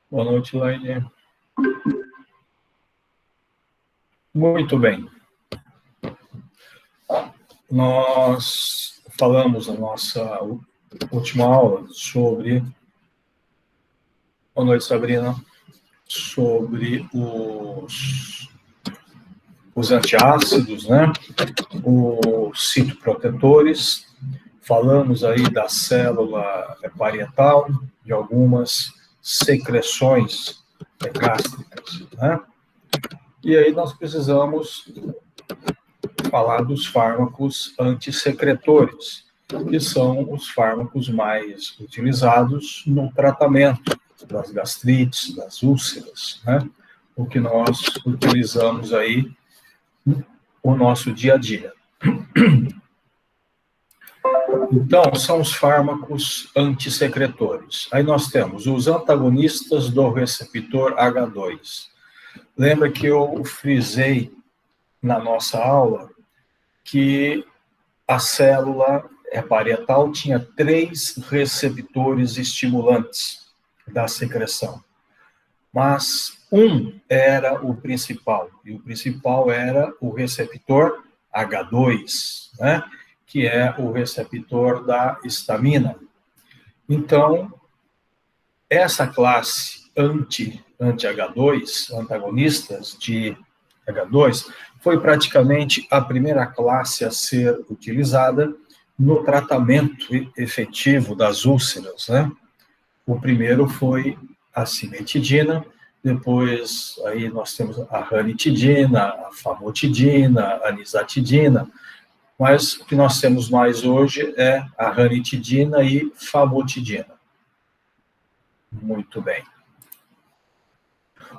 Boa noite, Laine. Muito bem. Nós falamos na nossa última aula sobre... Boa noite, Sabrina. Sobre os antiácidos, né? Os citoprotetores. Falamos aí da célula parietal, de algumas secreções gástricas, né? E aí nós precisamos falar dos fármacos antissecretores, que são os fármacos mais utilizados no tratamento das gastrites, das úlceras, né? O que nós utilizamos aí no nosso dia a dia. Então, são os fármacos antissecretores. Aí nós temos os antagonistas do receptor H2. Lembra que eu frisei na nossa aula que a célula parietal tinha 3 receptores estimulantes da secreção. Mas um era o principal, e o principal era o receptor H2, né? Que é o receptor da histamina. Então, essa classe anti-H2, antagonistas de H2, foi praticamente a primeira classe a ser utilizada no tratamento efetivo das úlceras, né? O primeiro foi a cimetidina, depois aí nós temos a ranitidina, a famotidina, a nizatidina, mas o que nós temos mais hoje é a ranitidina e famotidina. Muito bem.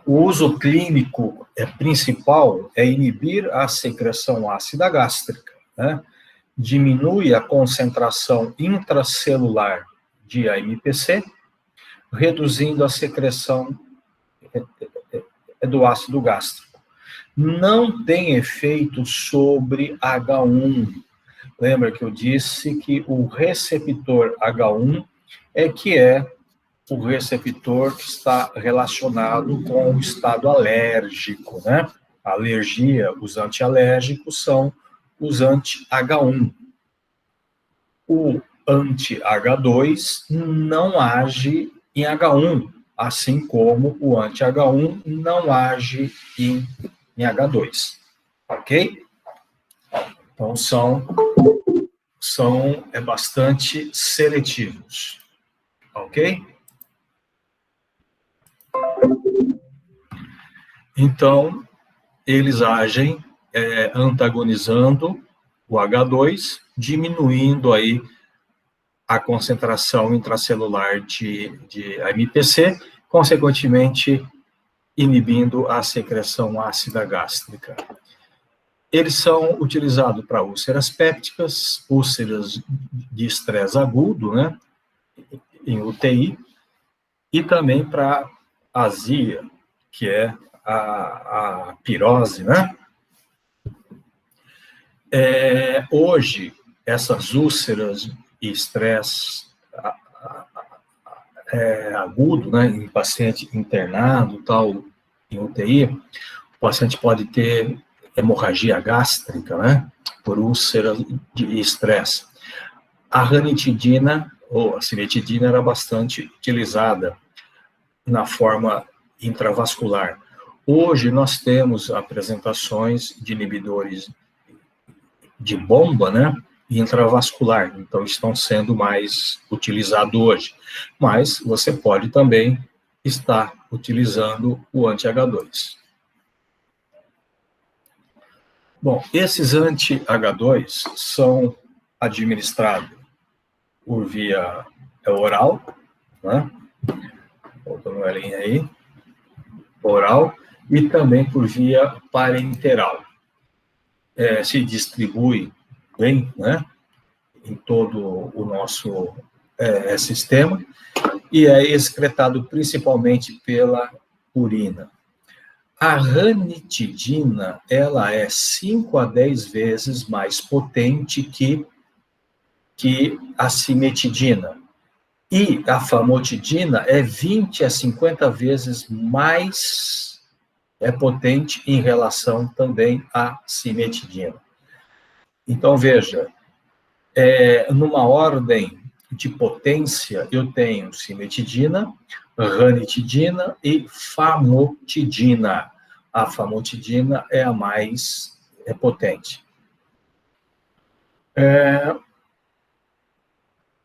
O uso clínico principal é inibir a secreção ácida gástrica, né? Diminui a concentração intracelular de AMPC, reduzindo a secreção do ácido gástrico. Não tem efeito sobre H1. Lembra que eu disse que o receptor H1 é o receptor que está relacionado com o estado alérgico, né? A alergia, os antialérgicos são os anti-H1. O anti-H2 não age em H1, assim como o anti-H1 não age em H2, ok? Então, são bastante seletivos, ok? Então, eles agem antagonizando o H2, diminuindo aí a concentração intracelular de AMPC, consequentemente, inibindo a secreção ácida gástrica. Eles são utilizados para úlceras pépticas, úlceras de estresse agudo, né, em UTI, e também para azia, que é a pirose, né? Hoje, essas úlceras e estresse agudo, né, em paciente internado, tal, em UTI, o paciente pode ter hemorragia gástrica, né, por úlcera de estresse. A ranitidina, ou a cimetidina, era bastante utilizada na forma intravascular. Hoje, nós temos apresentações de inibidores de bomba, né, intravascular, então estão sendo mais utilizados hoje. Mas você pode também estar utilizando o anti-H2. Bom, esses anti-H2 são administrados por via oral, né? Voltando a linha aí, oral, e também por via parenteral. Se distribui bem, né, em todo o nosso sistema, e é excretado principalmente pela urina. A ranitidina, ela é 5 a 10 vezes mais potente que a cimetidina. E a famotidina é 20 a 50 vezes mais potente em relação também à cimetidina. Então, veja, numa ordem de potência, eu tenho cimetidina, ranitidina e famotidina. A famotidina é a mais potente.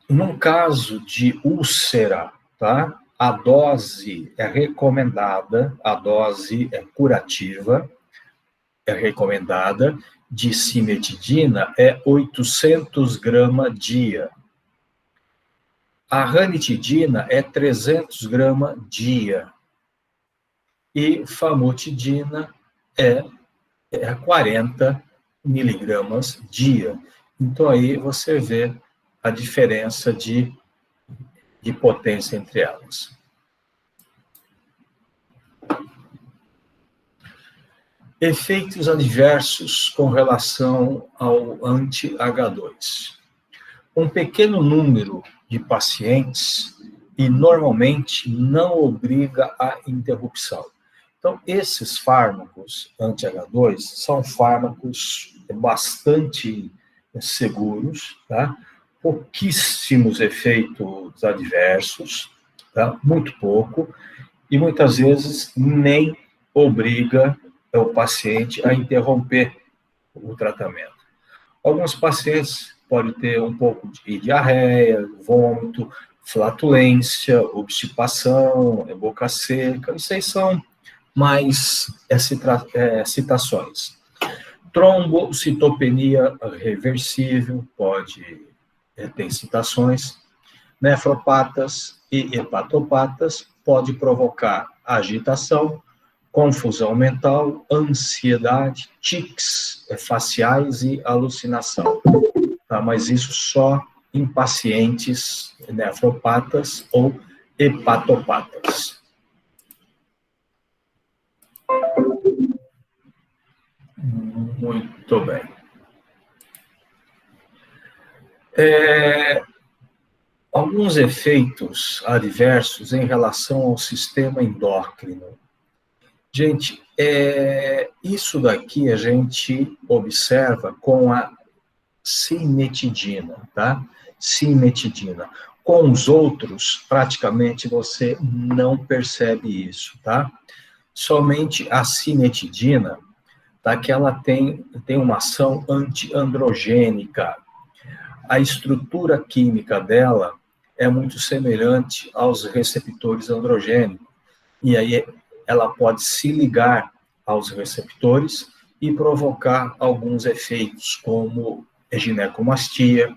Num caso de úlcera, tá? A dose é recomendada, a dose é curativa, é recomendada, de cimetidina é 800 gramas dia. A ranitidina é 300 gramas dia. E famotidina é 40 miligramas dia. Então, aí você vê a diferença de potência entre elas. Efeitos adversos com relação ao anti-H2. Um pequeno número de pacientes e normalmente não obriga a interrupção. Então, esses fármacos anti-H2 são fármacos bastante seguros, tá? Pouquíssimos efeitos adversos, tá? Muito pouco, e muitas vezes nem obriga o paciente a interromper o tratamento. Alguns pacientes podem ter um pouco de diarreia, vômito, flatulência, obstipação, boca seca, isso aí são mais citações. Trombocitopenia reversível, pode ter citações. Nefropatas e hepatopatas pode provocar agitação, confusão mental, ansiedade, tics faciais e alucinação. Tá? Mas isso só em pacientes nefropatas ou hepatopatas. Muito bem. Alguns efeitos adversos em relação ao sistema endócrino. Gente, isso daqui a gente observa com a cimetidina, tá? Cimetidina. Com os outros, praticamente você não percebe isso, tá? Somente a cimetidina, tá? Que ela tem uma ação antiandrogênica. A estrutura química dela é muito semelhante aos receptores androgênicos. E aí ela pode se ligar aos receptores e provocar alguns efeitos, como ginecomastia,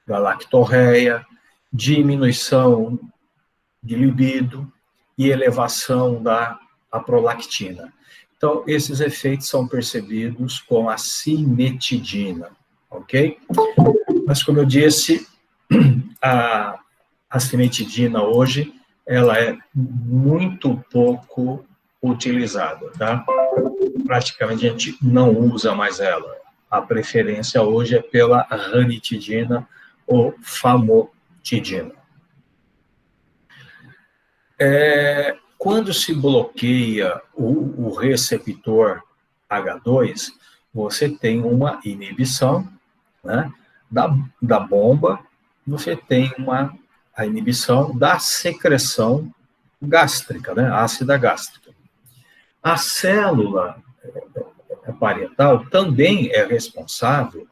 galactorreia, diminuição de libido e elevação da prolactina. Então, esses efeitos são percebidos com a cimetidina, ok? Mas, como eu disse, a cimetidina hoje, ela é muito pouco utilizada, tá? Praticamente a gente não usa mais ela. A preferência hoje é pela ranitidina ou famotidina. Quando se bloqueia o receptor H2, você tem uma inibição, né, da bomba, você tem a inibição da secreção gástrica, né, ácida gástrica. A célula parietal também é responsável,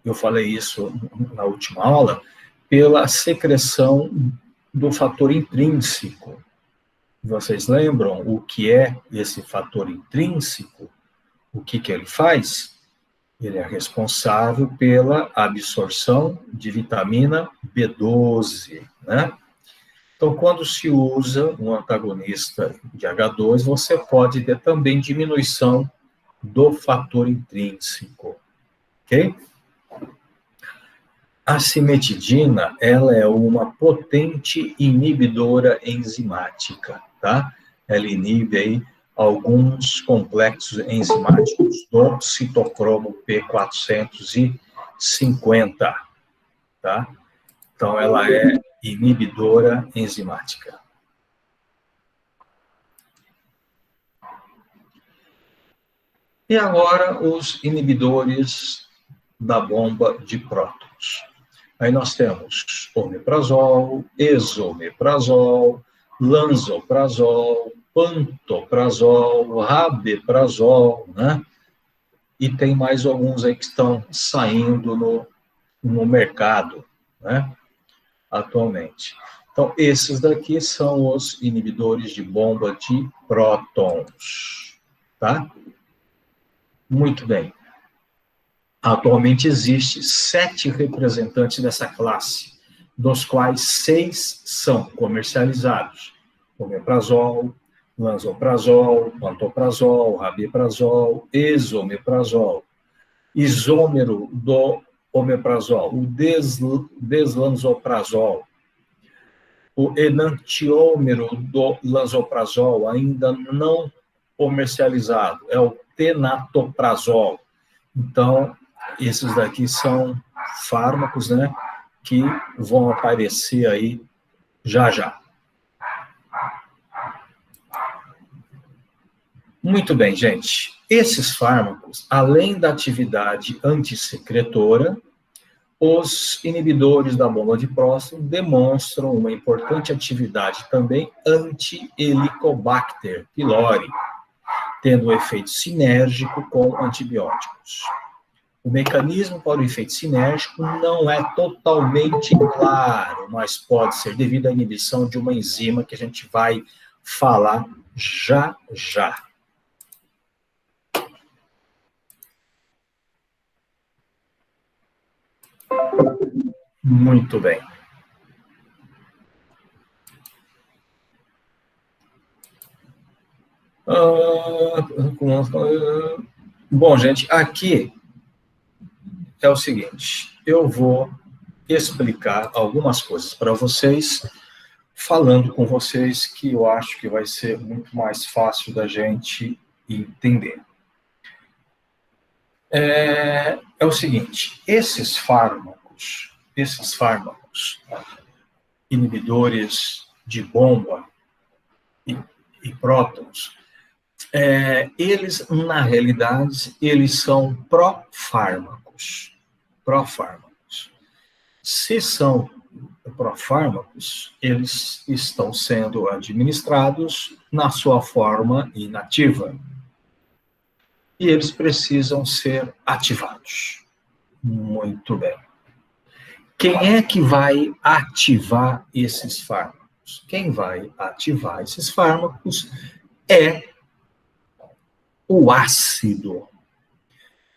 eu falei isso na última aula, pela secreção do fator intrínseco. Vocês lembram o que é esse fator intrínseco? O que ele faz? Ele é responsável pela absorção de vitamina B12, né? Então, quando se usa um antagonista de H2, você pode ter também diminuição do fator intrínseco, ok? A cimetidina, ela é uma potente inibidora enzimática, tá? Ela inibe aí alguns complexos enzimáticos do citocromo P450, tá? Então, ela é inibidora enzimática. E agora os inibidores da bomba de prótons. Aí nós temos omeprazol, esomeprazol, lansoprazol, pantoprazol, rabeprazol, né? E tem mais alguns aí que estão saindo no mercado, né? Atualmente. Então, esses daqui são os inibidores de bomba de prótons, tá? Muito bem. Atualmente existe 7 representantes dessa classe, dos quais 6 são comercializados: omeprazol, lansoprazol, pantoprazol, rabeprazol, esomeprazol, isômero do omeprazol, o deslansoprazol, o enantiômero do lansoprazol, ainda não comercializado, é o tenatoprazol. Então, esses daqui são fármacos, né, que vão aparecer aí já já. Muito bem, gente. Esses fármacos, além da atividade antissecretora, os inibidores da bomba de próstata demonstram uma importante atividade também anti-Helicobacter pylori, tendo um efeito sinérgico com antibióticos. O mecanismo para o efeito sinérgico não é totalmente claro, mas pode ser devido à inibição de uma enzima que a gente vai falar já já. Muito bem. Bom, gente, aqui é o seguinte, eu vou explicar algumas coisas para vocês, falando com vocês que eu acho que vai ser muito mais fácil da gente entender. É o seguinte, esses fármacos inibidores de bomba e prótons, eles, na realidade, eles são profármacos. Se são profármacos, eles estão sendo administrados na sua forma inativa. E eles precisam ser ativados. Muito bem. Quem é que vai ativar esses fármacos? Quem vai ativar esses fármacos é o ácido.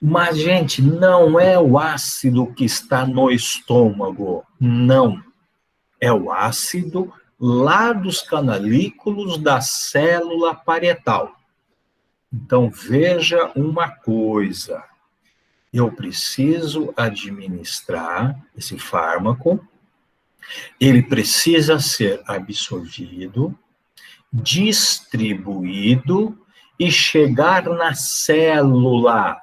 Mas, gente, não é o ácido que está no estômago, não. É o ácido lá dos canalículos da célula parietal. Então, veja uma coisa. Eu preciso administrar esse fármaco, ele precisa ser absorvido, distribuído e chegar na célula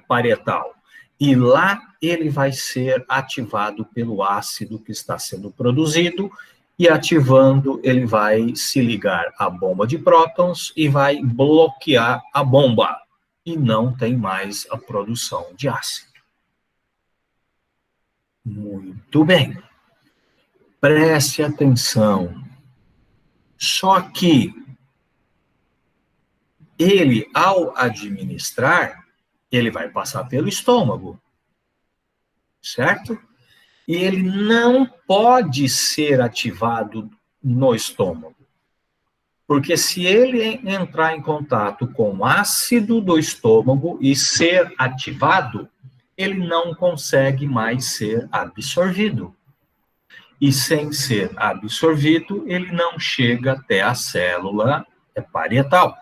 parietal. E lá ele vai ser ativado pelo ácido que está sendo produzido, e ativando ele vai se ligar à bomba de prótons e vai bloquear a bomba. E não tem mais a produção de ácido. Muito bem. Preste atenção. Só que ele, ao administrar, ele vai passar pelo estômago, certo? E ele não pode ser ativado no estômago. Porque se ele entrar em contato com o ácido do estômago e ser ativado, ele não consegue mais ser absorvido. E sem ser absorvido, ele não chega até a célula parietal.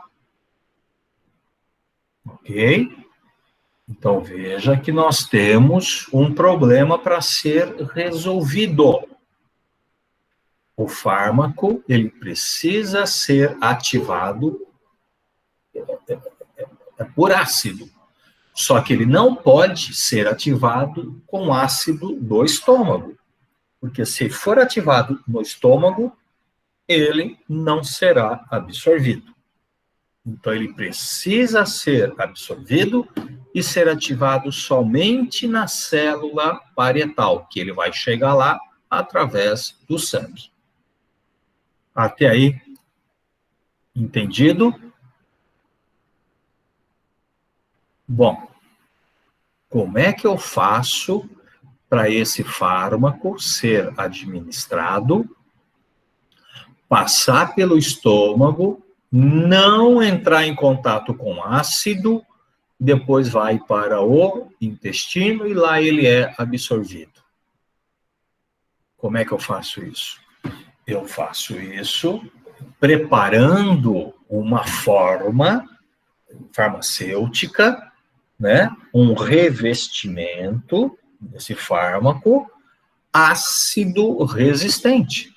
Ok? Então, veja que nós temos um problema para ser resolvido. O fármaco, ele precisa ser ativado por ácido. Só que ele não pode ser ativado com ácido do estômago. Porque se for ativado no estômago, ele não será absorvido. Então, ele precisa ser absorvido e ser ativado somente na célula parietal, que ele vai chegar lá através do sangue. Até aí, entendido? Bom, como é que eu faço para esse fármaco ser administrado, passar pelo estômago, não entrar em contato com ácido, depois vai para o intestino e lá ele é absorvido? Como é que eu faço isso? Eu faço isso preparando uma forma farmacêutica, né? Um revestimento desse fármaco ácido resistente,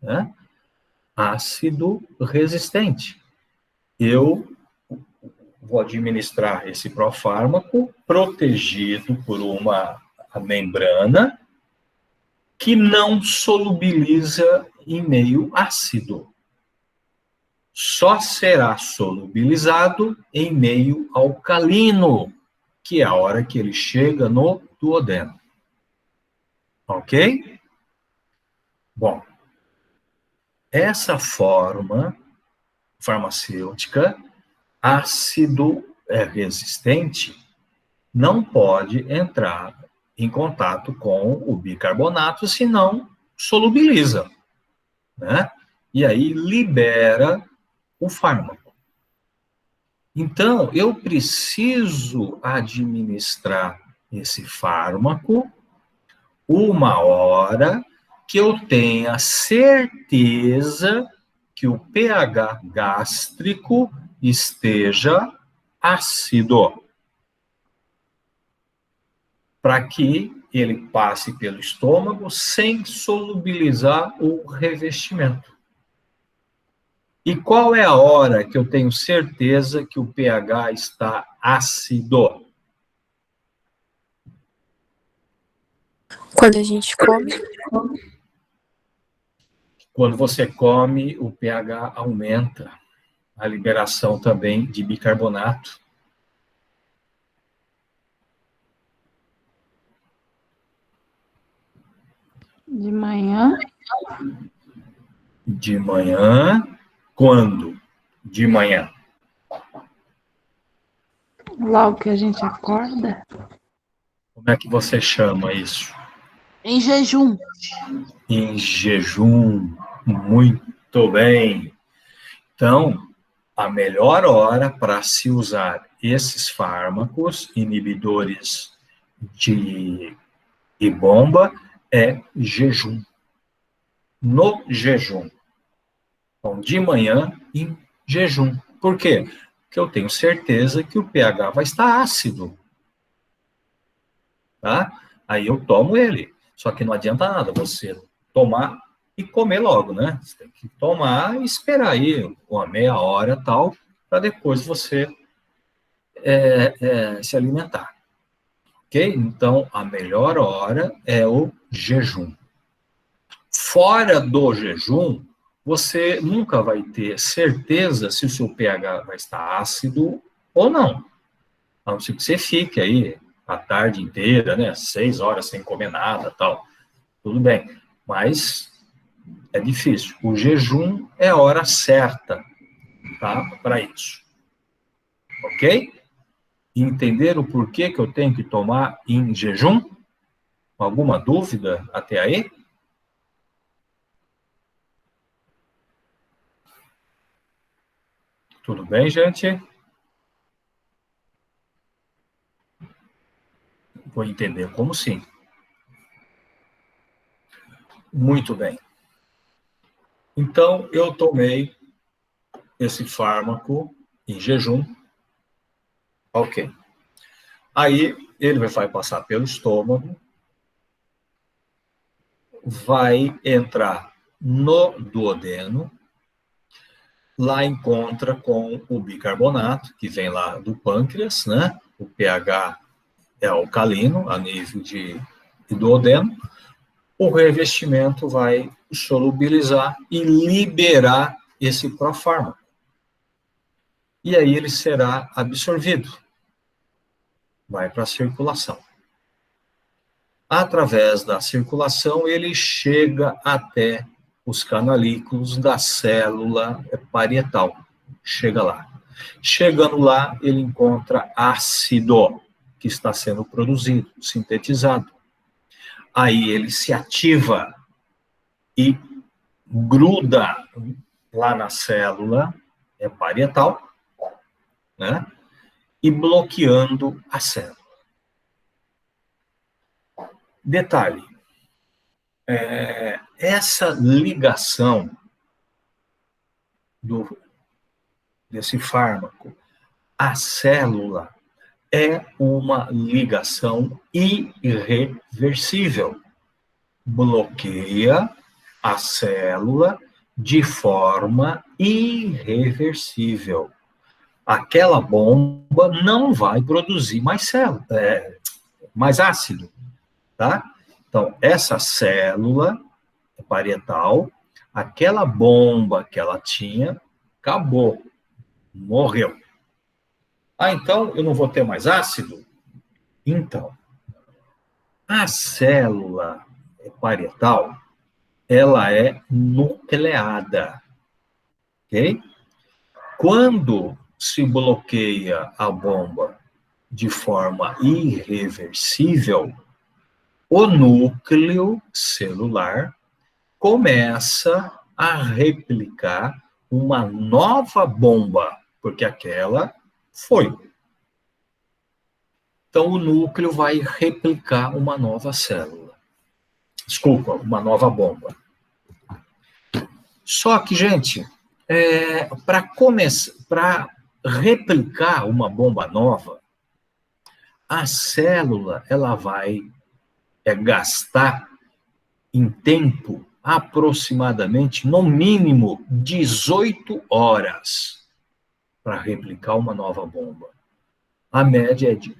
né? Ácido resistente. Eu vou administrar esse profármaco protegido por uma membrana que não solubiliza em meio ácido. Só será solubilizado em meio alcalino, que é a hora que ele chega no duodeno. Ok? Bom, essa forma farmacêutica, ácido resistente, não pode entrar em contato com o bicarbonato, senão solubiliza, né? E aí libera o fármaco. Então, eu preciso administrar esse fármaco uma hora que eu tenha certeza que o pH gástrico esteja ácido, para que ele passe pelo estômago sem solubilizar o revestimento. E qual é a hora que eu tenho certeza que o pH está ácido? Quando a gente come. Quando você come, o pH aumenta. A liberação também de bicarbonato. De manhã? De manhã. Quando? De manhã. Logo que a gente acorda? Como é que você chama isso? Em jejum. Em jejum. Muito bem. Então, a melhor hora para se usar esses fármacos inibidores de bomba é jejum. No jejum. Então, de manhã, em jejum. Por quê? Porque eu tenho certeza que o pH vai estar ácido. Tá? Aí eu tomo ele. Só que não adianta nada você tomar e comer logo, né? Você tem que tomar e esperar aí uma meia hora tal, para depois você se alimentar. Ok? Então, a melhor hora é o jejum. Fora do jejum, você nunca vai ter certeza se o seu pH vai estar ácido ou não. A não ser que você fique aí a tarde inteira, né? 6 horas sem comer nada, tal. Tudo bem. Mas é difícil. O jejum é a hora certa, tá? Para isso. Ok? Entender o porquê que eu tenho que tomar em jejum? Alguma dúvida até aí? Tudo bem, gente? Vou entender como sim. Muito bem. Então, eu tomei esse fármaco em jejum. Ok. Aí, ele vai passar pelo estômago, vai entrar no duodeno, lá encontra com o bicarbonato, que vem lá do pâncreas, né? O pH é alcalino, a nível de duodeno. o revestimento vai solubilizar e liberar esse profármaco. E aí ele será absorvido. Vai para a circulação. Através da circulação, ele chega até os canalículos da célula parietal. Chega lá. Chegando lá, ele encontra ácido que está sendo produzido, sintetizado. Aí ele se ativa e gruda lá na célula parietal, né? E bloqueando a célula. Detalhe, essa ligação desse fármaco à célula é uma ligação irreversível. Bloqueia a célula de forma irreversível. Aquela bomba não vai produzir mais mais ácido, tá? Então, essa célula parietal, aquela bomba que ela tinha, acabou, morreu. Ah, então eu não vou ter mais ácido? Então, a célula parietal, ela é nucleada, ok? Quando se bloqueia a bomba de forma irreversível, o núcleo celular começa a replicar uma nova bomba, porque aquela foi. Então, o núcleo vai replicar uma nova célula. Desculpa, uma nova bomba. Só que, gente, para replicar uma bomba nova, a célula ela vai gastar em tempo aproximadamente, no mínimo, 18 horas para replicar uma nova bomba. A média é de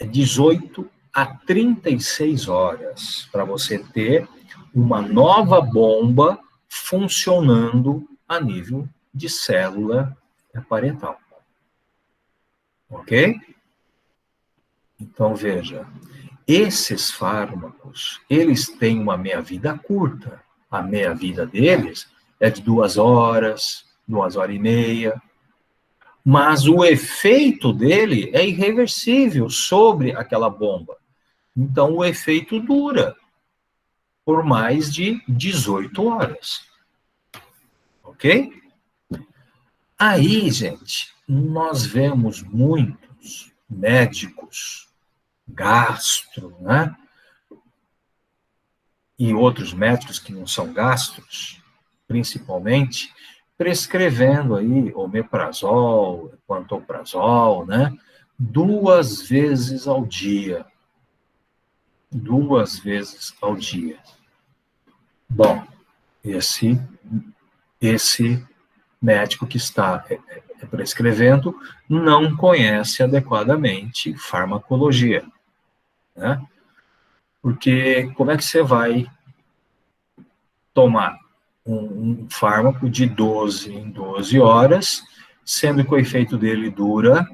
18 a 36 horas para você ter uma nova bomba funcionando a nível de célula parietal. Ok? Então, veja, esses fármacos, eles têm uma meia-vida curta. A meia-vida deles é de 2 horas, 2 horas e meia. Mas o efeito dele é irreversível sobre aquela bomba. Então, o efeito dura por mais de 18 horas. Ok? Aí, gente, nós vemos muitos médicos, gastro, né? E outros médicos que não são gastros, principalmente, prescrevendo aí omeprazol, pantoprazol, né? 2 vezes ao dia. 2 vezes ao dia. Bom, esse médico que está prescrevendo não conhece adequadamente farmacologia, né? Porque como é que você vai tomar um fármaco de 12 em 12 horas, sendo que o efeito dele dura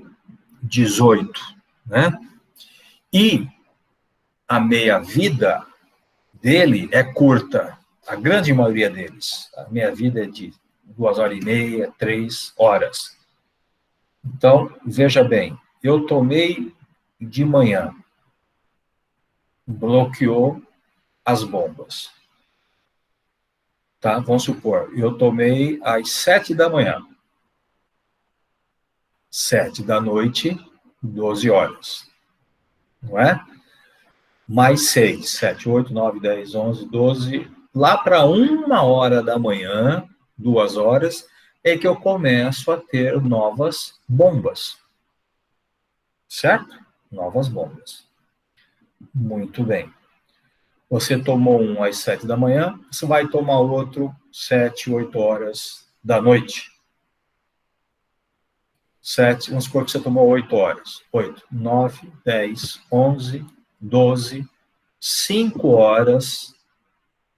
18, né? E a meia-vida dele é curta, a grande maioria deles. A meia-vida é de 2 horas e meia, 3 horas. Então, veja bem, eu tomei de manhã, bloqueou as bombas. Tá? Vamos supor, eu tomei às 7 da manhã. 7 da noite, 12 horas. Não é? Mais 6, 7, 8, 9, 10, 11, 12. Lá para 1 hora da manhã, 2 horas, é que eu começo a ter novas bombas. Certo? Novas bombas. Muito bem. Você tomou um às 7 da manhã, você vai tomar outro 7, 8 horas da noite. 7, vamos supor que você tomou 8 horas. 8, 9, 10, 11, 12, 5 horas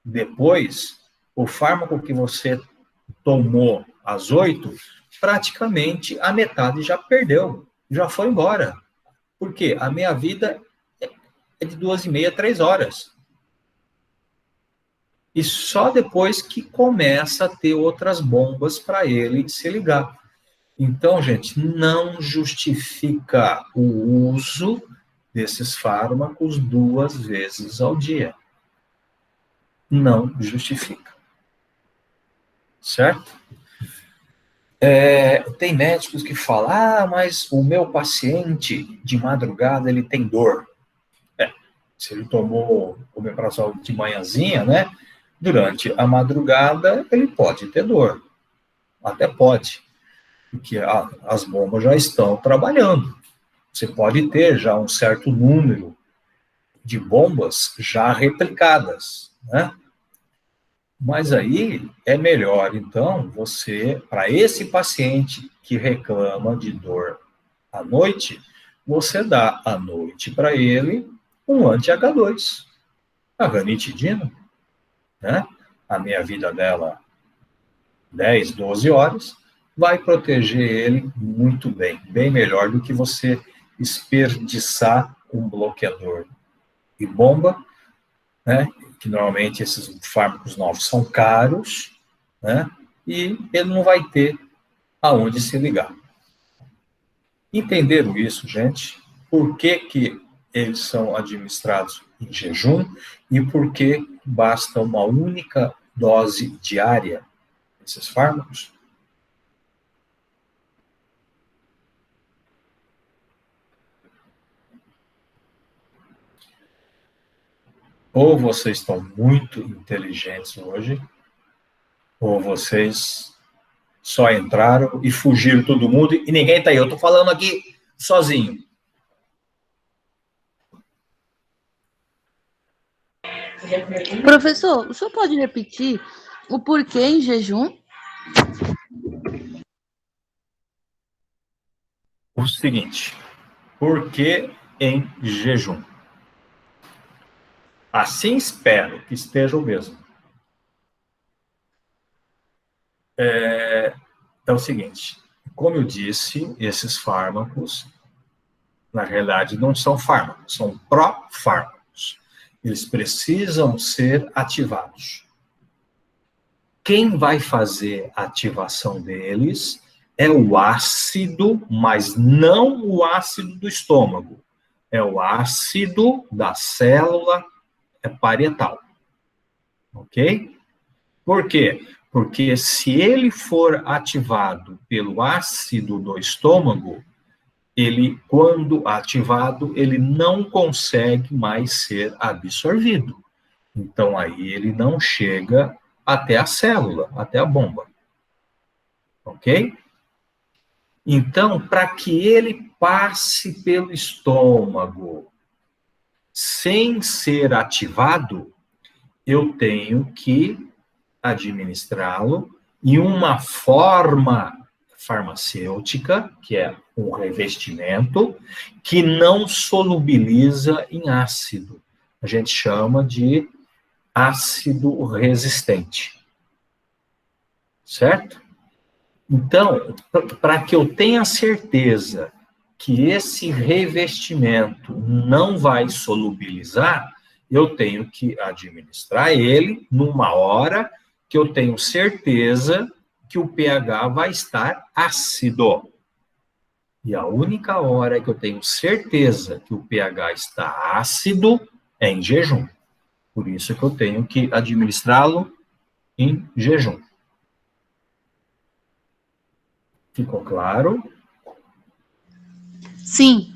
depois, o fármaco que você tomou às 8, praticamente a metade já perdeu, já foi embora. Por quê? A minha vida é de 2h30, 3 horas. E só depois que começa a ter outras bombas para ele se ligar. Então, gente, não justifica o uso desses fármacos 2 vezes ao dia. Não justifica. Certo? Tem médicos que falam, mas o meu paciente, de madrugada, ele tem dor. Se ele tomou omeprazol de manhãzinha, né? Durante a madrugada, ele pode ter dor. Até pode. Porque as bombas já estão trabalhando. Você pode ter já um certo número de bombas já replicadas, né? Mas aí é melhor, então, você, para esse paciente que reclama de dor à noite, você dá à noite para ele um anti-H2, a ranitidina, né? A meia vida dela, 10, 12 horas, vai proteger ele muito bem, bem melhor do que você desperdiçar um bloqueador e bomba, né? Que normalmente esses fármacos novos são caros, né? E ele não vai ter aonde se ligar. Entenderam isso, gente? Por que que eles são administrados em jejum e por que basta uma única dose diária desses fármacos? Ou vocês estão muito inteligentes hoje, ou vocês só entraram e fugiram todo mundo e ninguém está aí. Eu estou falando aqui sozinho. Professor, o senhor pode repetir o porquê em jejum? O seguinte, por que em jejum? Assim espero que esteja o mesmo. É o seguinte, como eu disse, esses fármacos, na realidade, não são fármacos, são pró-fármacos. Eles precisam ser ativados. Quem vai fazer a ativação deles é o ácido, mas não o ácido do estômago. É o ácido da célula parietal. Ok? Por quê? Porque se ele for ativado pelo ácido do estômago, ele, quando ativado, ele não consegue mais ser absorvido. Então, aí ele não chega até a célula, até a bomba. Ok? Então, para que ele passe pelo estômago sem ser ativado, eu tenho que administrá-lo em uma forma farmacêutica, que é um revestimento, que não solubiliza em ácido. A gente chama de ácido resistente. Certo? Então, para que eu tenha certeza que esse revestimento não vai solubilizar, eu tenho que administrar ele numa hora que eu tenho certeza que o pH vai estar ácido. E a única hora que eu tenho certeza que o pH está ácido é em jejum. Por isso que eu tenho que administrá-lo em jejum. Ficou claro? Sim.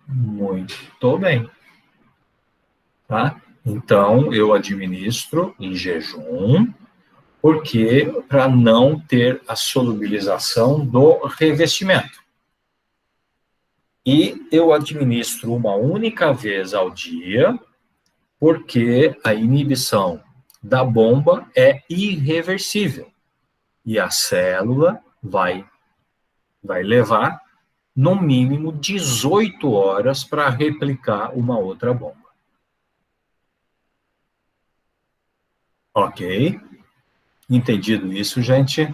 Muito bem. Tá? Então, eu administro em jejum, porque para não ter a solubilização do revestimento. E eu administro uma única vez ao dia, porque a inibição da bomba é irreversível. E a célula vai levar, no mínimo, 18 horas para replicar uma outra bomba. Ok. Entendido isso, gente?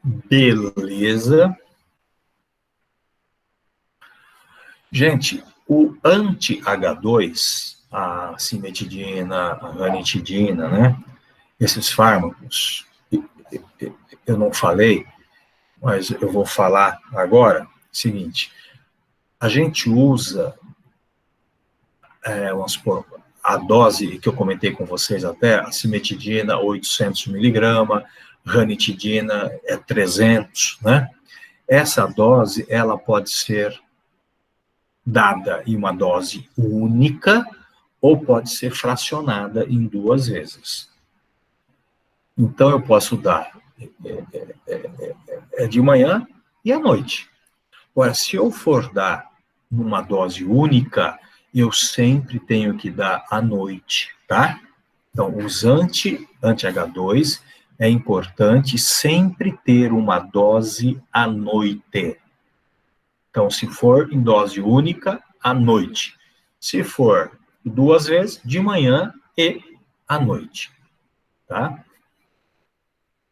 Beleza. Gente, o anti-H2, a cimetidina, a ranitidina, né? Esses fármacos, eu não falei, mas eu vou falar agora. Seguinte, a gente usa, vamos supor, a dose que eu comentei com vocês até, a cimetidina, 800 miligramas, ranitidina é 300, né? Essa dose, ela pode ser dada em uma dose única ou pode ser fracionada em 2 vezes. Então, eu posso dar de manhã e à noite. Agora, se eu for dar numa dose única, eu sempre tenho que dar à noite, tá? Então, os anti-H2, é importante sempre ter uma dose à noite. Então, se for em dose única, à noite. Se for 2 vezes, de manhã e à noite, tá?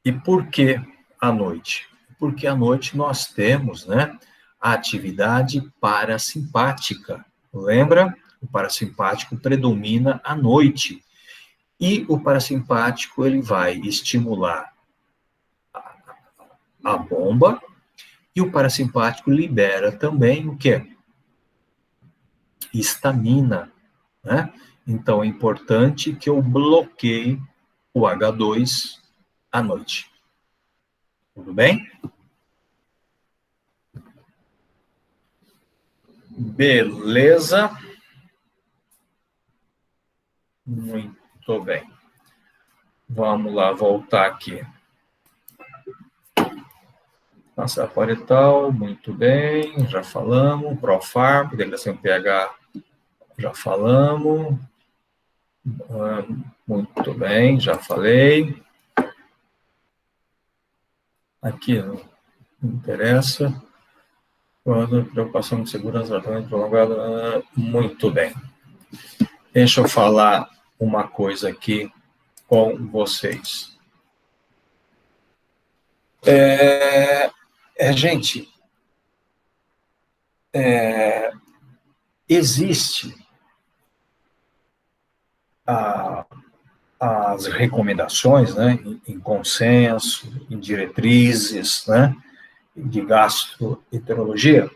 E por que à noite? Porque à noite nós temos, né, a atividade parasimpática. Lembra? O parasimpático predomina à noite. E o parasimpático, ele vai estimular a bomba, e o parasimpático libera também o quê? Histamina, né? Então, é importante que eu bloqueie o H2 à noite. Tudo bem? Beleza. Muito bem. Vamos lá, voltar aqui. Passar parental, muito bem, já falamos. Profarm, degradação pH, já falamos. Muito bem, já falei. Aqui, não interessa. Quando preocupação de segurança, tratamento prolongado, muito bem. Deixa eu falar uma coisa aqui com vocês. Gente, existe as recomendações, né, em consenso, em diretrizes, né, de gastroenterologia,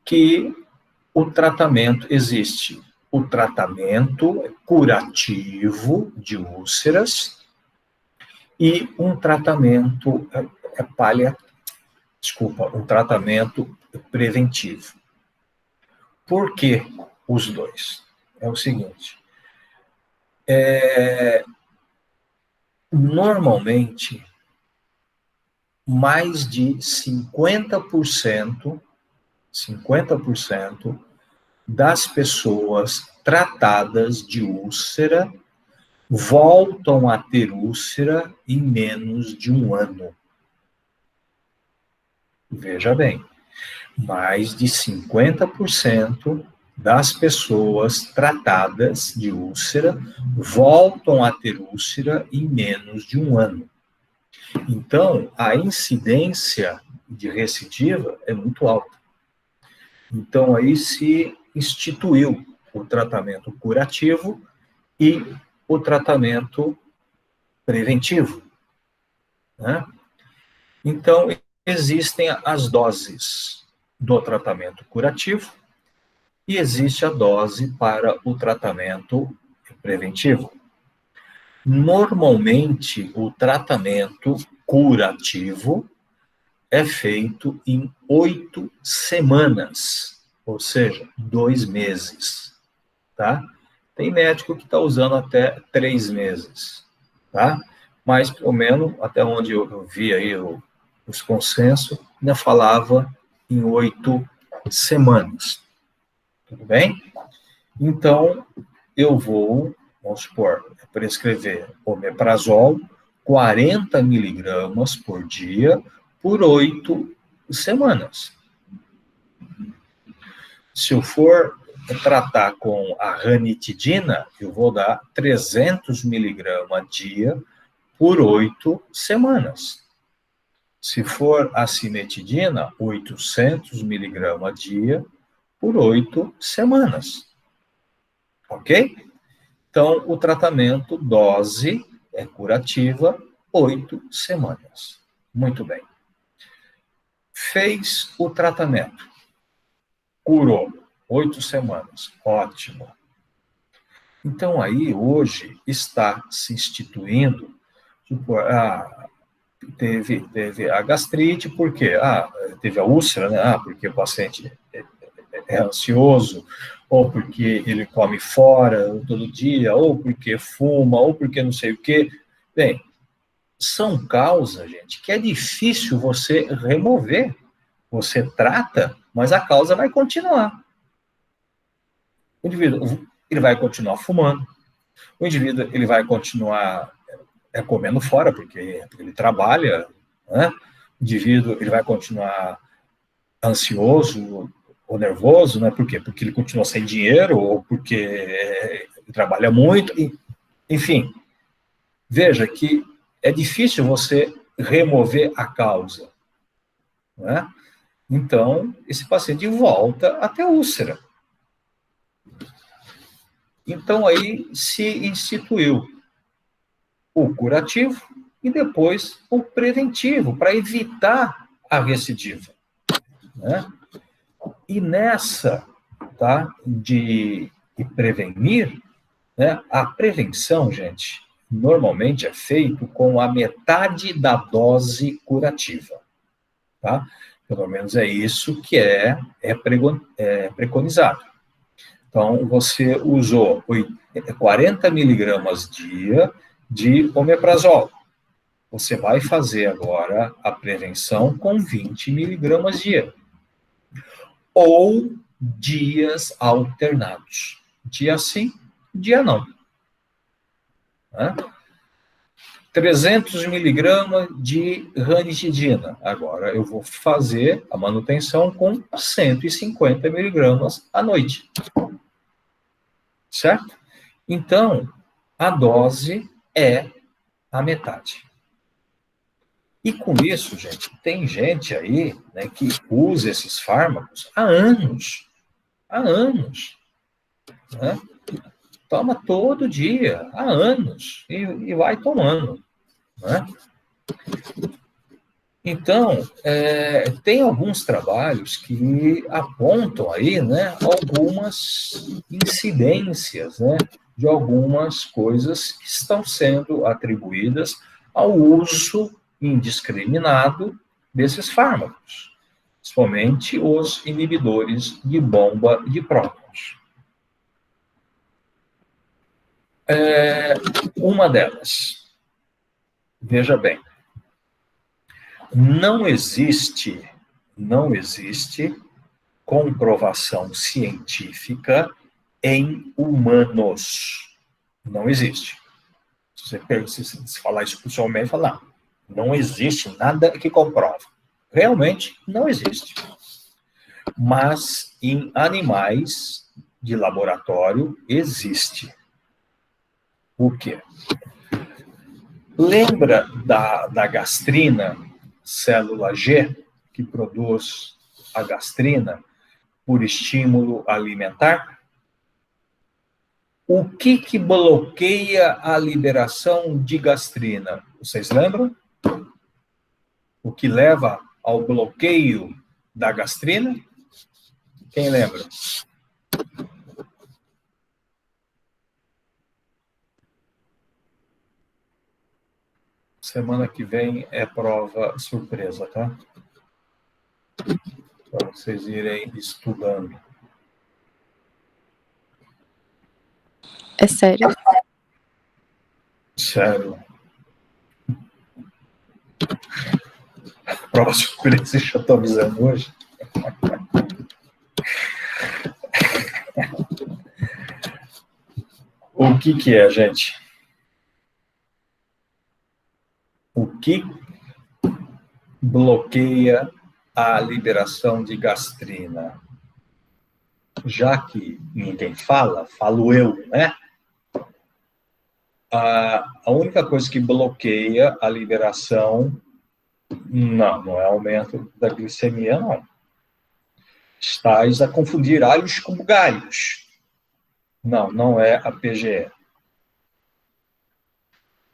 que o tratamento existe. O tratamento curativo de úlceras e um tratamento um tratamento preventivo. Por que os dois? É o seguinte, normalmente, mais de 50% das pessoas tratadas de úlcera voltam a ter úlcera em menos de 1 ano. Veja bem, mais de 50% das pessoas tratadas de úlcera voltam a ter úlcera em menos de 1 ano. Então, a incidência de recidiva é muito alta. Então, aí se instituiu o tratamento curativo e o tratamento preventivo, né? Então, existem as doses do tratamento curativo e existe a dose para o tratamento preventivo. Normalmente, o tratamento curativo é feito em 8 semanas, ou seja, 2 meses, tá? Tem médico que está usando até 3 meses, tá? Mas, pelo menos, até onde eu vi aí os consensos, ainda falava em 8 semanas. Tudo bem? Então, eu vou, vamos supor, prescrever omeprazol, 40 miligramas por dia, por 8 semanas. Se eu for tratar com a ranitidina, eu vou dar 300 miligramas dia por 8 semanas. Se for a cimetidina, 800 miligramas dia por 8 semanas. Ok? Então, o tratamento, dose, é curativa, 8 semanas. Muito bem. Fez o tratamento. Curou. 8 semanas. Ótimo. Então, aí, hoje, está se instituindo, tipo, teve a gastrite, por quê? Teve a úlcera, né? Porque o paciente é ansioso, ou porque ele come fora todo dia, ou porque fuma, ou porque não sei o quê. Bem, são causas, gente, que é difícil você remover. Você trata, mas a causa vai continuar. O indivíduo, ele vai continuar fumando, o indivíduo, ele vai continuar comendo fora, porque ele trabalha, né? O indivíduo, ele vai continuar ansioso ou nervoso, né? Por quê? Porque ele continua sem dinheiro, ou porque ele trabalha muito, enfim. Veja que é difícil você remover a causa, né? Então, esse paciente volta até a úlcera. Então, aí se instituiu o curativo e depois o preventivo, para evitar a recidiva, né? E nessa, tá, de prevenir, né, a prevenção, gente, normalmente é feito com a metade da dose curativa, tá? Pelo menos é isso que é preconizado. Então, você usou 40 miligramas dia de omeprazol. Você vai fazer agora a prevenção com 20 miligramas dia. Ou dias alternados. Dia sim, dia não. Né? 300 miligramas de ranitidina. Agora eu vou fazer a manutenção com 150 miligramas à noite. Certo? Então, a dose é a metade. E com isso, gente, tem gente aí, né, que usa esses fármacos há anos. Há anos. Né? Toma todo dia, há anos, e vai tomando. Né? Então, tem alguns trabalhos que apontam aí, né, algumas incidências, né, de algumas coisas que estão sendo atribuídas ao uso indiscriminado desses fármacos, principalmente os inibidores de bomba de prótons. Uma delas, veja bem, não existe comprovação científica em humanos. Não existe. Se falar isso para o seu médico, falar, não existe nada que comprova. Realmente não existe. Mas em animais de laboratório existe. O quê? Lembra da gastrina, célula G, que produz a gastrina por estímulo alimentar? O que bloqueia a liberação de gastrina? Vocês lembram? O que leva ao bloqueio da gastrina? Quem lembra? Semana que vem é prova surpresa, tá? Para vocês irem estudando. É sério? Sério. Prova surpresa, já estou avisando hoje. O que é, gente? O que bloqueia a liberação de gastrina? já que ninguém fala, falo eu, né? A única coisa que bloqueia a liberação, não é aumento da glicemia, não. Estás a confundir alhos com bugalhos. Não é a PGE.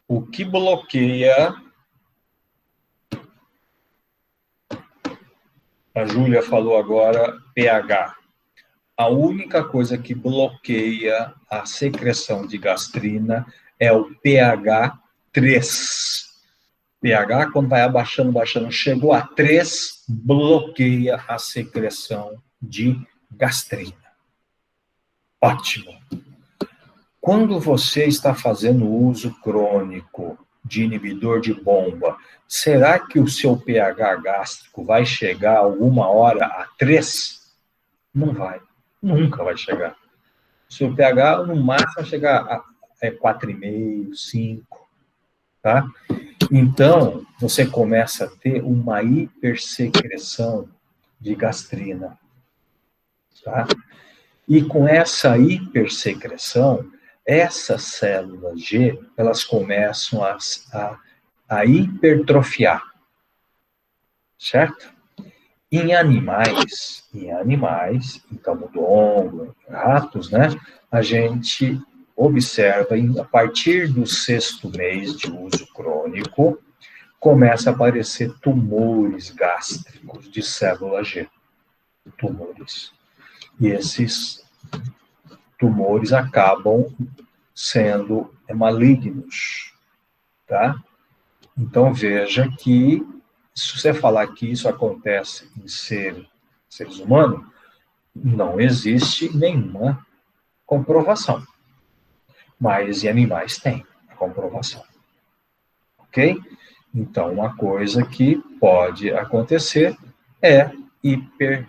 O que bloqueia, a Júlia falou agora, pH. A única coisa que bloqueia a secreção de gastrina é o pH 3. pH, quando vai abaixando, chegou a 3, bloqueia a secreção de gastrina. Ótimo. Quando você está fazendo uso crônico de inibidor de bomba, será que o seu pH gástrico vai chegar alguma hora a 3? Não vai. Nunca vai chegar. O seu pH, no máximo, vai chegar a 4,5, 5, tá? Então, você começa a ter uma hipersecreção de gastrina, tá? E com essa hipersecreção, essas células G, elas começam a hipertrofiar, certo? Em animais, em camundongo, em ratos, né? A gente observa, a partir do 6º mês de uso crônico, começa a aparecer tumores gástricos de célula G. Tumores. E esses tumores acabam sendo malignos, tá? Então, veja que, se você falar que isso acontece em seres humanos, não existe nenhuma comprovação. Mas em animais tem a comprovação. Ok? Então, uma coisa que pode acontecer é hiperplasia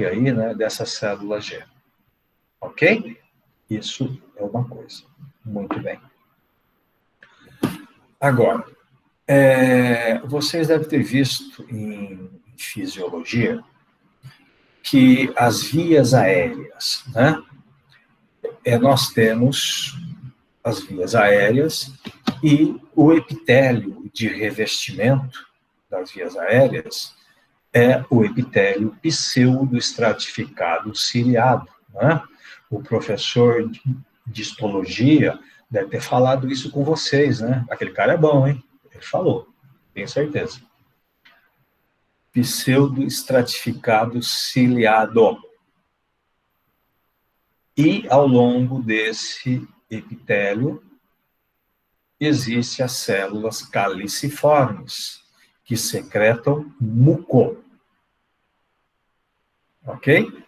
aí, né, dessa célula G. Ok? Isso é uma coisa. Muito bem. Agora, vocês devem ter visto em fisiologia que as vias aéreas, né? Nós temos as vias aéreas e o epitélio de revestimento das vias aéreas é o epitélio pseudoestratificado ciliado, né? O professor de histologia deve ter falado isso com vocês, né? Aquele cara é bom, hein? Ele falou, tenho certeza. Pseudoestratificado ciliado. E ao longo desse epitélio existem as células caliciformes, que secretam muco. Ok?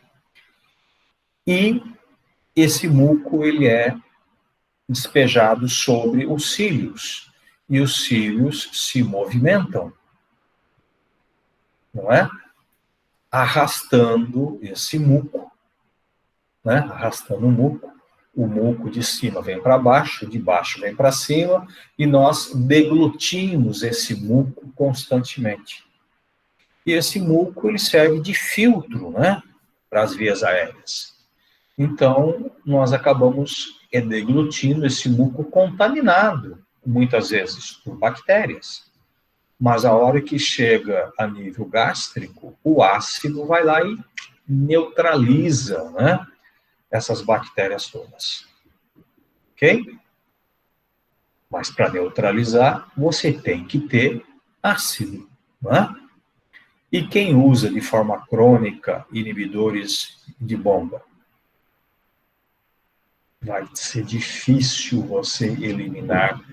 E esse muco, ele é despejado sobre os cílios. E os cílios se movimentam, não é? Arrastando esse muco, né? Arrastando o muco de cima vem para baixo, de baixo vem para cima, e nós deglutimos esse muco constantemente. E esse muco, ele serve de filtro, né, para as vias aéreas. Então, nós acabamos deglutindo esse muco contaminado, muitas vezes, por bactérias. Mas a hora que chega a nível gástrico, o ácido vai lá e neutraliza, né, essas bactérias todas. Ok? Mas para neutralizar, você tem que ter ácido, né? E quem usa de forma crônica inibidores de bomba? Vai ser difícil você eliminar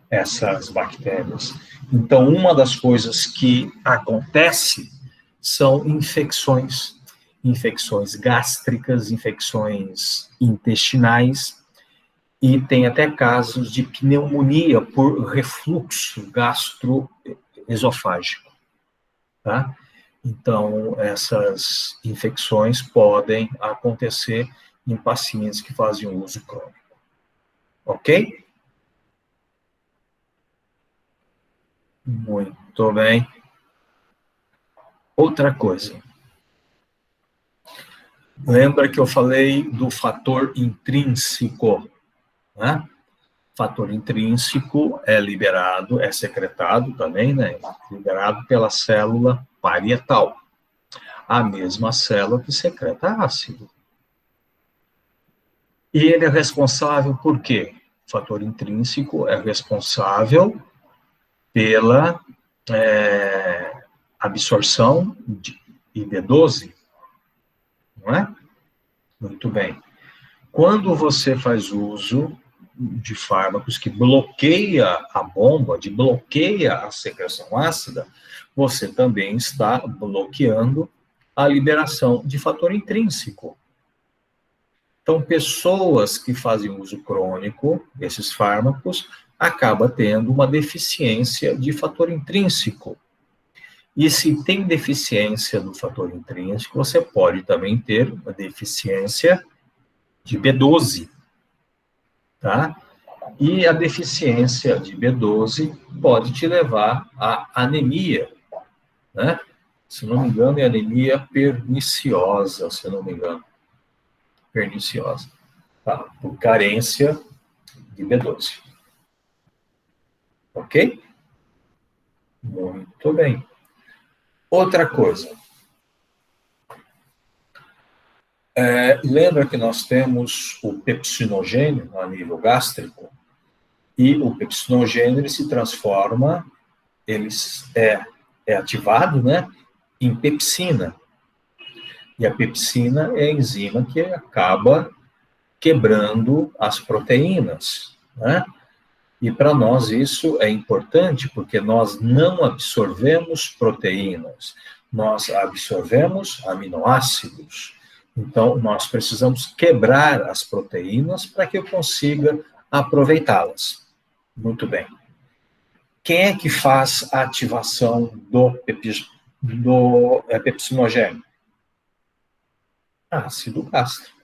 essas bactérias. Então, uma das coisas que acontece são infecções. Infecções gástricas, infecções intestinais, e tem até casos de pneumonia por refluxo gastroesofágico, tá? Então, essas infecções podem acontecer em pacientes que fazem uso crônico. Ok? Muito bem. Outra coisa. Lembra que eu falei do fator intrínseco, né? Fator intrínseco é liberado, é secretado também, né? Liberado pela célula parietal. A mesma célula que secreta ácido. E ele é responsável por quê? O fator intrínseco é responsável pela absorção de IB12, não é? Muito bem. Quando você faz uso de fármacos que bloqueia a bomba, bloqueia a secreção ácida, você também está bloqueando a liberação de fator intrínseco. Então, pessoas que fazem uso crônico desses fármacos acabam tendo uma deficiência de fator intrínseco. E se tem deficiência do fator intrínseco, você pode também ter uma deficiência de B12, tá? E a deficiência de B12 pode te levar à anemia, né? Se não me engano, é anemia perniciosa, se não me engano. Perniciosa, tá? Por carência de B12. Ok? Muito bem. Outra coisa. Lembra que nós temos o pepsinogênio a nível gástrico? E o pepsinogênio ele se transforma, ele é ativado, né, em pepsina. E a pepsina é a enzima que acaba quebrando as proteínas, né? E para nós isso é importante, porque nós não absorvemos proteínas, nós absorvemos aminoácidos. Então, nós precisamos quebrar as proteínas para que eu consiga aproveitá-las. Muito bem. Quem é que faz a ativação do pepsinogênio? Ácido gástrico.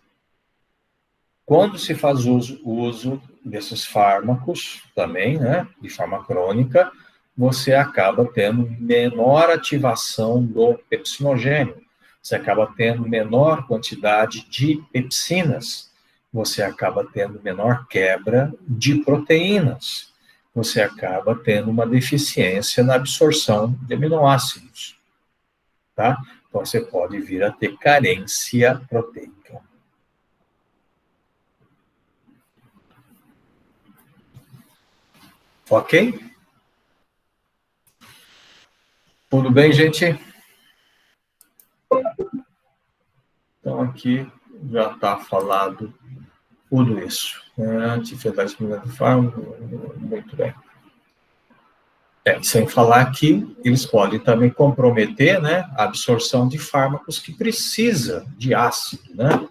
Quando se faz uso desses fármacos também, né, de forma crônica, você acaba tendo menor ativação do pepsinogênio, você acaba tendo menor quantidade de pepsinas, você acaba tendo menor quebra de proteínas, você acaba tendo uma deficiência na absorção de aminoácidos, tá? Então, você pode vir a ter carência proteica. Ok? Tudo bem, gente? Então, aqui já está falado tudo isso. Antifetais de fármaco, muito bem. Sem falar que eles podem também comprometer, né, a absorção de fármacos que precisa de ácido, né,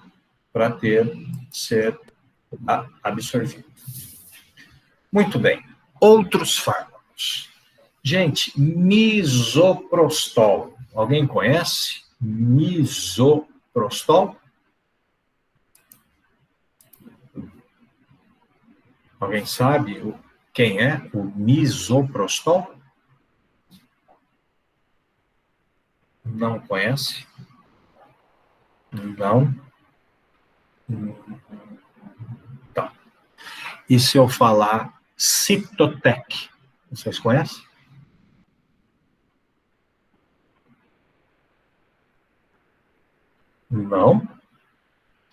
para ser absorvido. Muito bem. Outros fármacos. Gente, misoprostol. Alguém conhece? Misoprostol? Alguém sabe quem é o misoprostol? Não conhece? Não? Tá. E se eu falar Cytotec? Vocês conhecem? Não?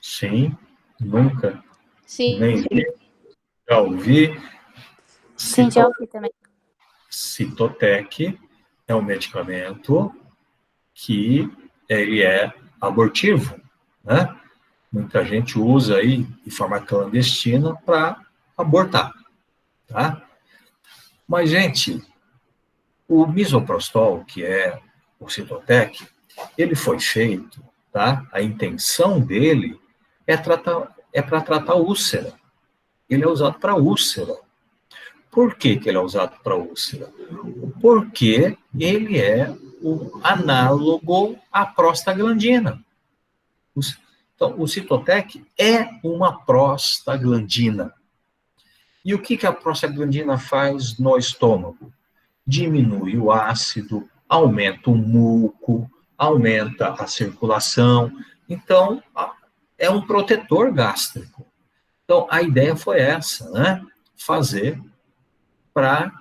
Sim? Nunca? Sim. Nem vi? Já ouvi? Sim, já ouvi também. Cytotec é um medicamento que ele é abortivo, né? Muita gente usa aí de forma clandestina para abortar, tá? Mas, gente, o misoprostol, que é o Cytotec, ele foi feito, tá? A intenção dele é para tratar úlcera. Ele é usado para úlcera. Por que ele é usado para úlcera? Porque ele é o análogo à prostaglandina. Então, o Cytotec é uma prostaglandina. E o que a prostaglandina faz no estômago? Diminui o ácido, aumenta o muco, aumenta a circulação, Então, é um protetor gástrico. Então, a ideia foi essa, né? Fazer para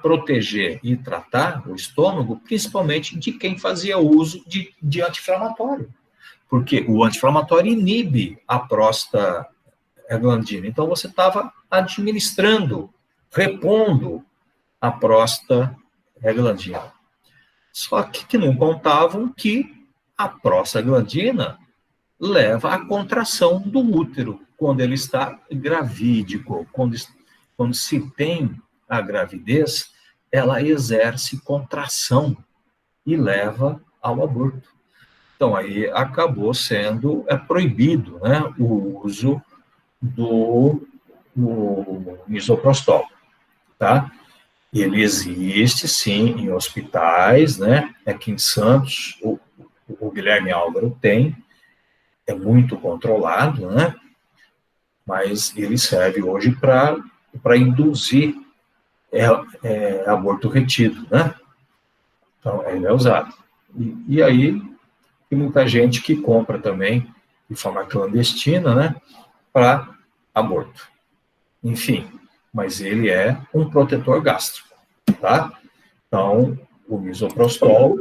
proteger e tratar o estômago, principalmente de quem fazia uso de anti-inflamatório. Porque o anti-inflamatório inibe a prostaglandina. Então, você estava administrando, repondo a prostaglandina. Só que não contavam que a prostaglandina leva à contração do útero quando ele está gravídico. Quando se tem a gravidez, ela exerce contração e leva ao aborto. Então, aí acabou sendo proibido, né, o uso do misoprostol, tá? Ele existe, sim, em hospitais, né? Aqui em Santos, o Guilherme Álvaro tem, é muito controlado, né? Mas ele serve hoje para induzir aborto retido, né? Então, ele é usado. E aí, tem muita gente que compra também, de forma clandestina, né? Para aborto. Enfim, mas ele é um protetor gástrico, tá? Então, o misoprostol,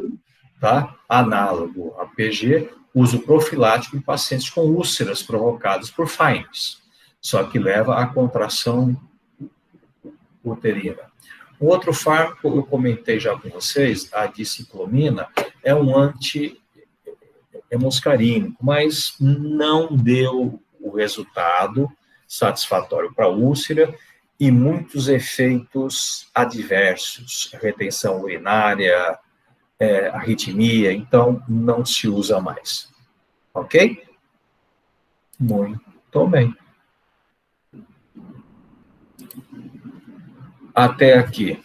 tá? Análogo a PG, uso profilático em pacientes com úlceras provocadas por Fiennes, só que leva à contração uterina. Um outro fármaco, eu comentei já com vocês, a diciclomina, é um anti-hemuscarínico, mas não deu o resultado satisfatório para a úlcera e muitos efeitos adversos, retenção urinária, arritmia, então não se usa mais. Ok? Muito bem. Até aqui.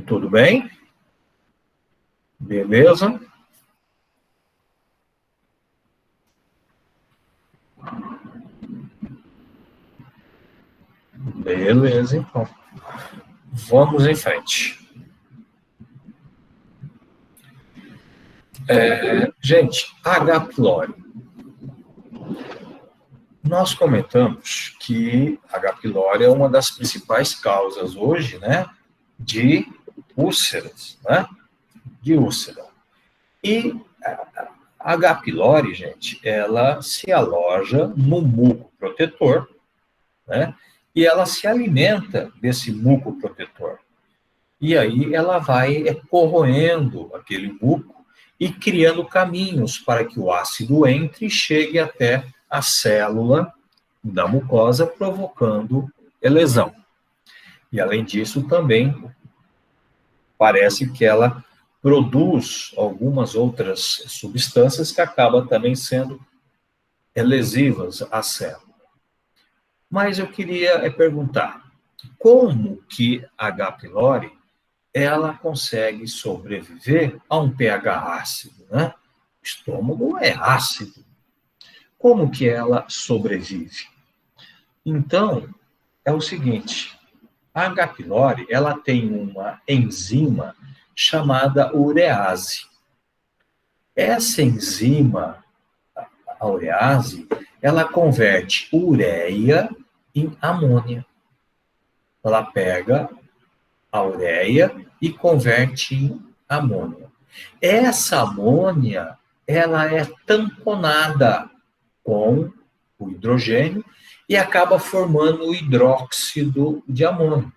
Tudo bem? Beleza? Beleza, então. Vamos em frente. Gente, H. pylori. Nós comentamos que H. pylori é uma das principais causas hoje, né, de úlceras, né, de úlcera. E a H. pylori, gente, ela se aloja no muco protetor, né, e ela se alimenta desse muco protetor. E aí ela vai corroendo aquele muco e criando caminhos para que o ácido entre e chegue até a célula da mucosa, provocando lesão. E, além disso, também parece que ela produz algumas outras substâncias que acabam também sendo lesivas à célula. Mas eu queria perguntar, como que a H. pylori ela consegue sobreviver a um pH ácido, né? O estômago é ácido. Como que ela sobrevive? Então, é o seguinte, a H. pylori, ela tem uma enzima chamada urease. Essa enzima, a urease, ela converte ureia em amônia. Ela pega a ureia e converte em amônia. Essa amônia, ela é tamponada com o hidrogênio e acaba formando o hidróxido de amônio.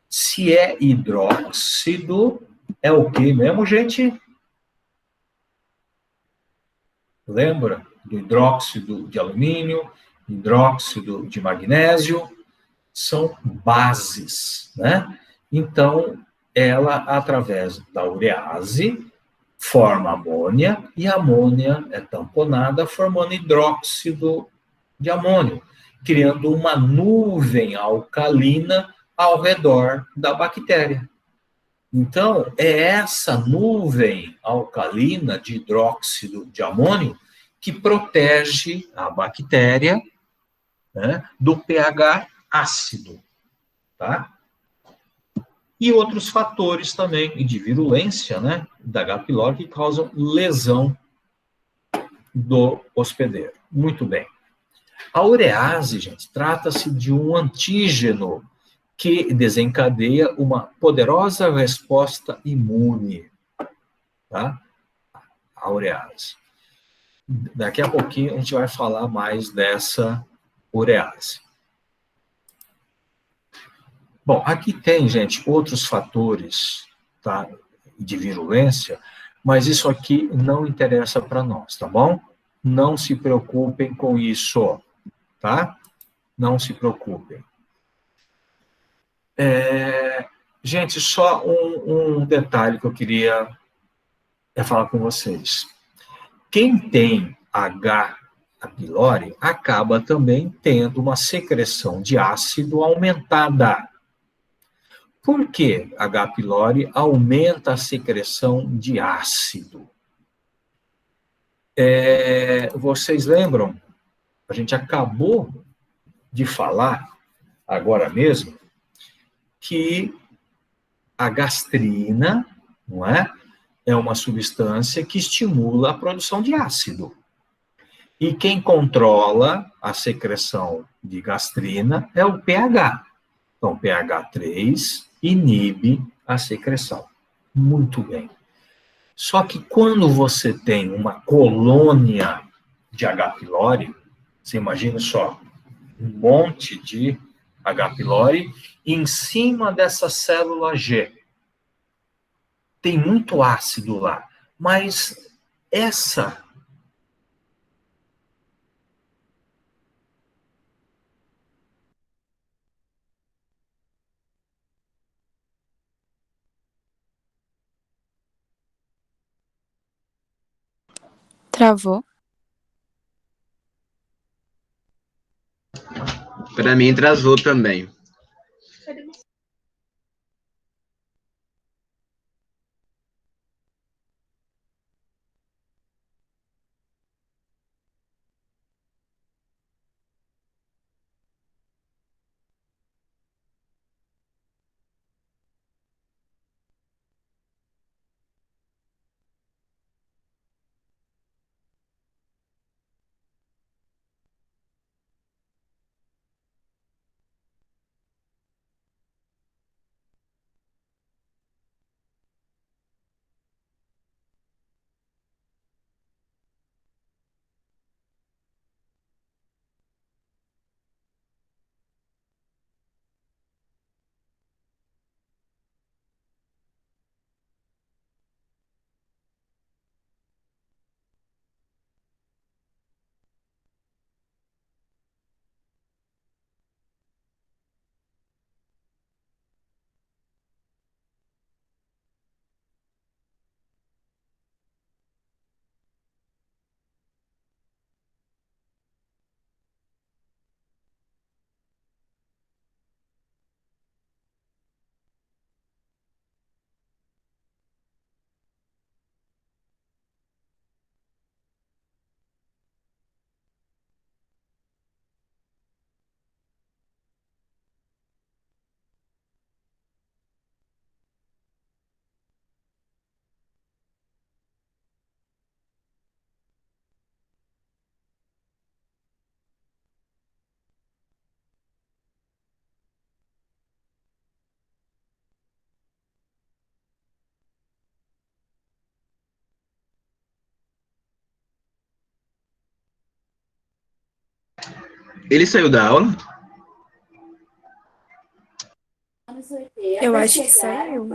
Se é hidróxido, é o que mesmo, gente? Lembra do hidróxido de alumínio, hidróxido de magnésio? São bases, né? Então, ela, através da urease, forma amônia, e a amônia é tamponada, formando hidróxido de amônio, criando uma nuvem alcalina ao redor da bactéria. Então, é essa nuvem alcalina de hidróxido de amônio que protege a bactéria, né, do pH ácido, tá? e outros fatores também de virulência, né, da H. pylori que causam lesão do hospedeiro. Muito bem. A urease, gente, trata-se de um antígeno que desencadeia uma poderosa resposta imune, tá? A urease. Daqui a pouquinho a gente vai falar mais dessa urease. Bom, aqui tem, gente, outros fatores, tá, de virulência, mas isso aqui não interessa para nós, tá bom? Não se preocupem com isso, tá? Não se preocupem. Gente, só um detalhe que eu queria falar com vocês. Quem tem H. pylori acaba também tendo uma secreção de ácido aumentada. Por que H. pylori aumenta a secreção de ácido? Vocês lembram? A gente acabou de falar, agora mesmo, que a gastrina, não é? É uma substância que estimula a produção de ácido. E quem controla a secreção de gastrina é o pH. Então, pH 3 inibe a secreção. Muito bem. Só que quando você tem uma colônia de H. pylori, você imagina só, um monte de H. pylori em cima dessa célula G. Tem muito ácido lá, mas essa Travou. Para mim, travou também. Ele saiu da aula? Eu acho que saiu.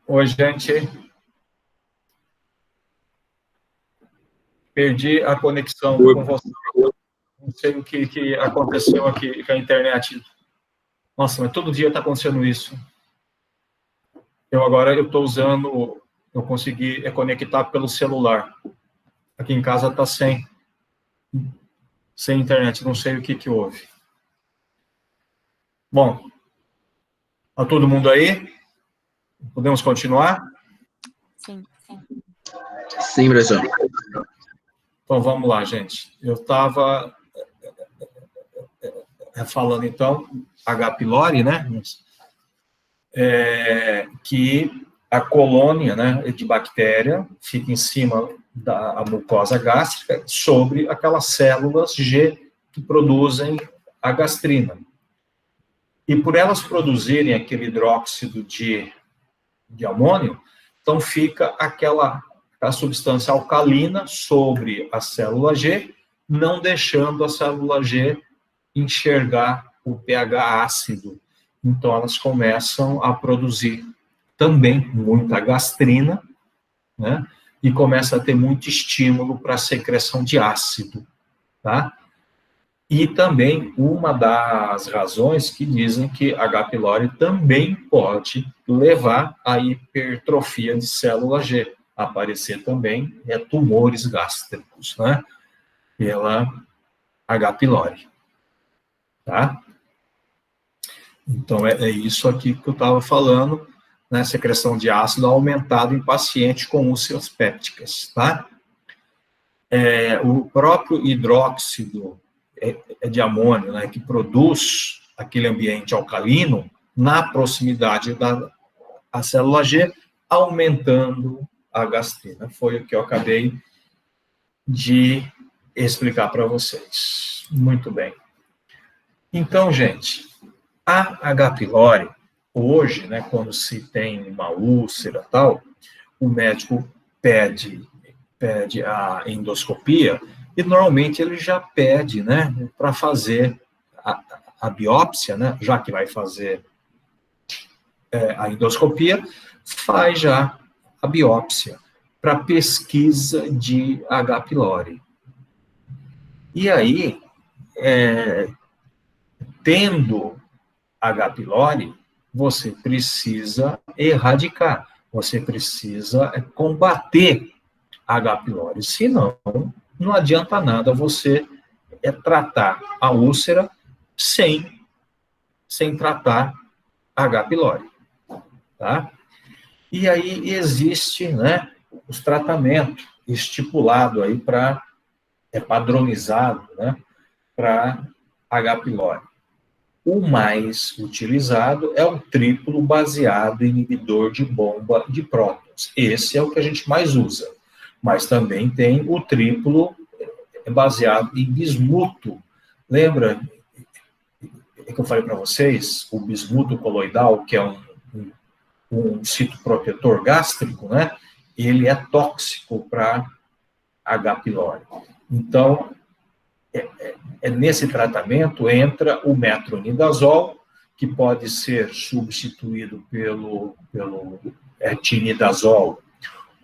Oi, gente. Perdi a conexão com você. Não sei o que aconteceu aqui com a internet. Nossa, mas todo dia está acontecendo isso. Agora eu estou usando, eu consegui conectar pelo celular. Aqui em casa está sem internet, não sei o que houve. Bom, está todo mundo aí? Podemos continuar? Sim. Sim, professor. Então, vamos lá, gente. Eu estava falando, então, H. pylori, né? Que a colônia, né, de bactéria fica em cima da mucosa gástrica sobre aquelas células G que produzem a gastrina. E por elas produzirem aquele hidróxido de amônio, então fica a substância alcalina sobre a célula G, não deixando a célula G enxergar o pH ácido. Então, elas começam a produzir também muita gastrina, né? E começa a ter muito estímulo para a secreção de ácido, tá? E também uma das razões que dizem que H. pylori também pode levar à hipertrofia de célula G, aparecer também tumores gástricos, né? Pela H. pylori, tá? Então, é isso aqui que eu estava falando, né? Secreção de ácido aumentado em pacientes com úlceras pépticas, tá? O próprio hidróxido de amônio, né, que produz aquele ambiente alcalino na proximidade da célula G, aumentando a gastrina. Foi o que eu acabei de explicar para vocês. Muito bem. Então, gente, a H. pylori, hoje, né, quando se tem uma úlcera e tal, o médico pede a endoscopia, e normalmente ele já pede, né, para fazer a biópsia, né, já que vai fazer a endoscopia, faz já a biópsia para pesquisa de H. pylori. E aí, tendo H. pylori, você precisa erradicar, você precisa combater H. pylori, senão não adianta nada você tratar a úlcera sem tratar H. pylori, tá? E aí existe, né, os tratamentos estipulados aí padronizado, né, para H. pylori. O mais utilizado é o triplo baseado inibidor de bomba de prótons. Esse é o que a gente mais usa. Mas também tem o triplo baseado em bismuto. Lembra que eu falei para vocês? O bismuto coloidal, que é um citoprotetor gástrico, né? Ele é tóxico para H. pylori. Então, nesse tratamento entra o metronidazol, que pode ser substituído pelo tinidazol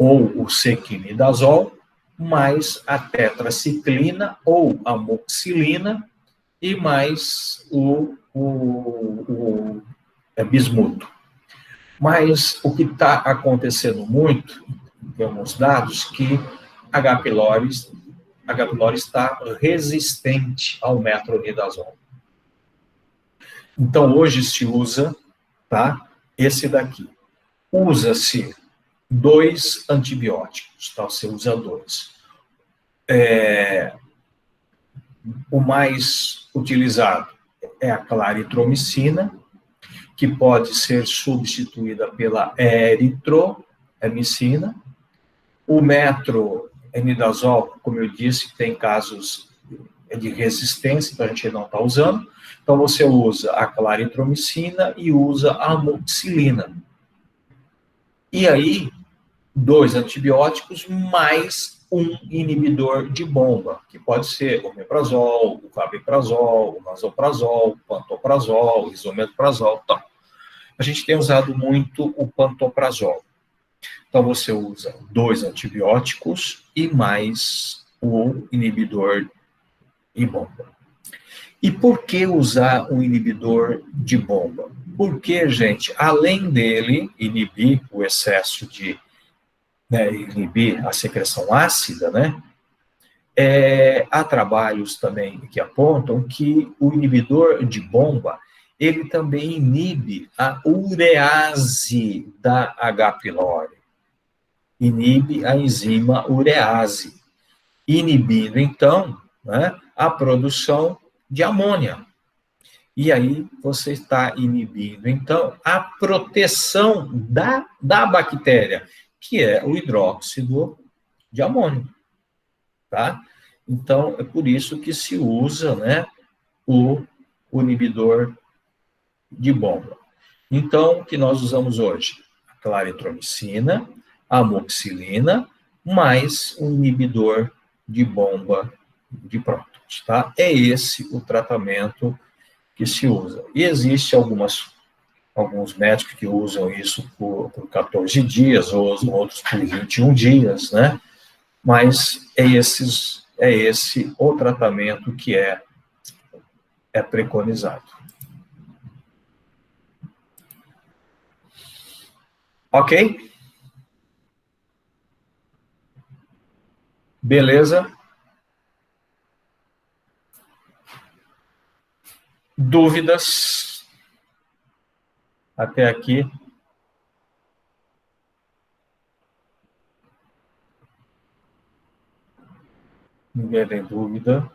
ou o sequinidazol, mais a tetraciclina ou a amoxicilina e mais o bismuto. Mas o que está acontecendo muito, temos dados que H. pylori está resistente ao metronidazol. Então, hoje se usa, tá, esse daqui. Usa-se 2 antibióticos, tá? Você usa 2. O mais utilizado é a claritromicina, que pode ser substituída pela eritromicina. O metronidazol, como eu disse, tem casos de resistência, então a gente não está usando. Então, você usa a claritromicina e usa a amoxicilina. E aí, 2 antibióticos mais um inibidor de bomba, que pode ser o omeprazol, o fabeprazol, o nasoprazol, o pantoprazol, o isomeprazol, tal. A gente tem usado muito o pantoprazol. Então, você usa 2 antibióticos e mais o inibidor de bomba. E por que usar o inibidor de bomba? Porque, gente, além dele inibir o excesso de, inibir a secreção ácida, né? Há trabalhos também que apontam que o inibidor de bomba, ele também inibe a urease da H. pylori. Inibe a enzima urease, inibindo, então, né, a produção de amônia. E aí você está inibindo, então, a proteção da bactéria, que é o hidróxido de amônio, tá? Então, é por isso que se usa, né, o inibidor de bomba. Então, o que nós usamos hoje? A claritromicina, a amoxicilina, mais um inibidor de bomba de prótons, tá? É esse o tratamento que se usa. E existe alguns médicos que usam isso por 14 dias, ou outros por 21 dias, né? Mas é esse o tratamento que é preconizado. Ok? Beleza? Dúvidas? Até aqui? Ninguém tem dúvida?